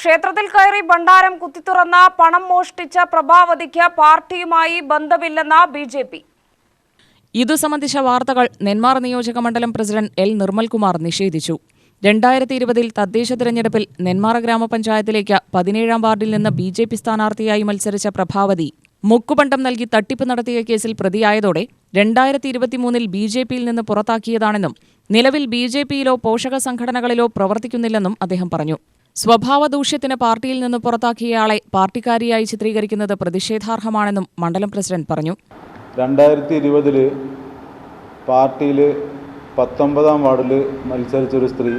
ക്ഷേത്രത്തിൽ കയറി ഭണ്ഡാരം കുത്തിത്തുറന്ന പണം മോഷ്ടിച്ച പ്രഭാവതിക്ക് പാർട്ടിയുമായി ബന്ധമില്ലെന്ന ബിജെപി. ഇതു സംബന്ധിച്ച വാർത്തകൾ നെന്മാറ നിയോജക മണ്ഡലം പ്രസിഡന്റ് എൽ നിർമ്മൽകുമാർ നിഷേധിച്ചു. 2020 തദ്ദേശ തിരഞ്ഞെടുപ്പിൽ നെന്മാറ ഗ്രാമപഞ്ചായത്തിലേക്ക് 17-ാം വാർഡിൽ നിന്ന് ബിജെപി സ്ഥാനാർത്ഥിയായി മത്സരിച്ച പ്രഭാവതി മുക്കുപണ്ടം നൽകി തട്ടിപ്പ് നടത്തിയ കേസിൽ പ്രതിയായതോടെ 2023 ബിജെപിയിൽ നിന്ന് പുറത്താക്കിയതാണെന്നും നിലവിൽ ബിജെപിയിലോ പോഷക സംഘടനകളിലോ പ്രവർത്തിക്കുന്നില്ലെന്നും അദ്ദേഹം പറഞ്ഞു. സ്വഭാവദൂഷ്യത്തിന് പാർട്ടിയിൽ നിന്ന് പുറത്താക്കിയയാളെ പാർട്ടിക്കാരിയായി ചിത്രീകരിക്കുന്നത് പ്രതിഷേധാർഹമാണെന്നും മണ്ഡലം പ്രസിഡന്റ് പറഞ്ഞു. 2020 പാർട്ടിയിൽ 19-ാം വാർഡിൽ മത്സരിച്ചൊരു സ്ത്രീ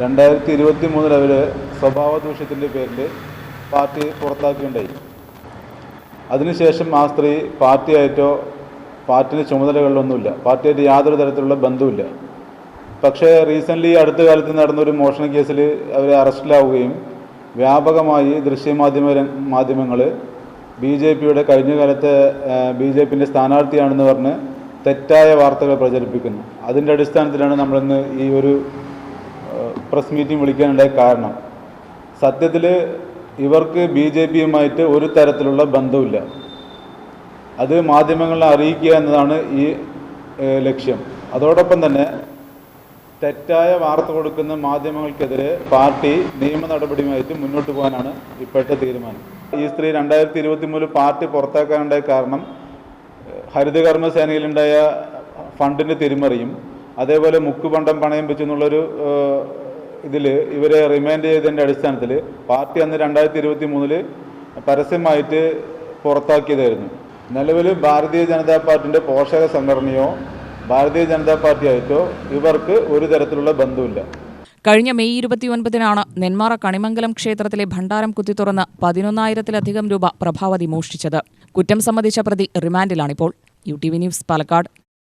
2023 അവർ സ്വഭാവദൂഷ്യത്തിൻ്റെ പേരിൽ പാർട്ടി പുറത്താക്കുകയുണ്ടായി. അതിനുശേഷം ആ സ്ത്രീ പാർട്ടിയായിട്ടോ പാർട്ടിയുടെ ചുമതലകളിലൊന്നുമില്ല, പാർട്ടിയായിട്ട് യാതൊരു തരത്തിലുള്ള ബന്ധവുമില്ല. പക്ഷേ റീസെൻ്റ്ലി അടുത്ത കാലത്ത് നടന്നൊരു മോഷണ കേസിൽ അവർ അറസ്റ്റിലാവുകയും വ്യാപകമായി മാധ്യമങ്ങൾ ബി.ജെ.പിയുടെ കഴിഞ്ഞ കാലത്തെ ബി.ജെ.പിൻ്റെ സ്ഥാനാർത്ഥിയാണെന്ന് പറഞ്ഞ് തെറ്റായ വാർത്തകൾ പ്രചരിപ്പിക്കുന്നു. അതിൻ്റെ അടിസ്ഥാനത്തിലാണ് നമ്മളിന്ന് ഈ ഒരു പ്രസ് മീറ്റിംഗ് വിളിക്കാനുണ്ടായ കാരണം. സത്യത്തിൽ ഇവർക്ക് ബി.ജെ.പിയുമായിട്ട് ഒരു തരത്തിലുള്ള ബന്ധമില്ല. അത് മാധ്യമങ്ങളെ അറിയിക്കുക എന്നതാണ് ഈ ലക്ഷ്യം. അതോടൊപ്പം തന്നെ തെറ്റായ വാർത്ത കൊടുക്കുന്ന മാധ്യമങ്ങൾക്കെതിരെ പാർട്ടി നിയമ നടപടിയുമായിട്ട് മുന്നോട്ട് പോകാനാണ് ഇപ്പോഴത്തെ തീരുമാനം. ഈ സ്ത്രീ 2023 പാർട്ടി പുറത്താക്കാനുണ്ടായ കാരണം ഹരിതകർമ്മസേനയിലുണ്ടായ ഫണ്ടിൻ്റെ തിരിമറിയും അതേപോലെ മുക്കുപണ്ടം പണയം വെച്ചെന്നുള്ളൊരു ഇതിൽ ഇവരെ റിമാൻഡ് ചെയ്തതിൻ്റെ അടിസ്ഥാനത്തിൽ പാർട്ടി അന്ന് 2023 പരസ്യമായിട്ട് പുറത്താക്കിയതായിരുന്നു. നിലവിൽ ഭാരതീയ ജനതാ പാർട്ടിൻ്റെ പോഷക സംഘടനയോ ഭാരതീയ ജനതാ പാർട്ടിയായിട്ടോ ഇവർക്ക് ഒരു തരത്തിലുള്ള ബന്ധമില്ല. കഴിഞ്ഞ മെയ് 29-നാണ് നെന്മാറ കണിമംഗലം ക്ഷേത്രത്തിലെ ഭണ്ഡാരം കുത്തിത്തുറന്ന് 11,000-ലധികം രൂപ പ്രഭാവതി മോഷ്ടിച്ചത്. കുറ്റം സംബന്ധിച്ച പ്രതി റിമാൻഡിലാണിപ്പോൾ. UTV news, Palakkad.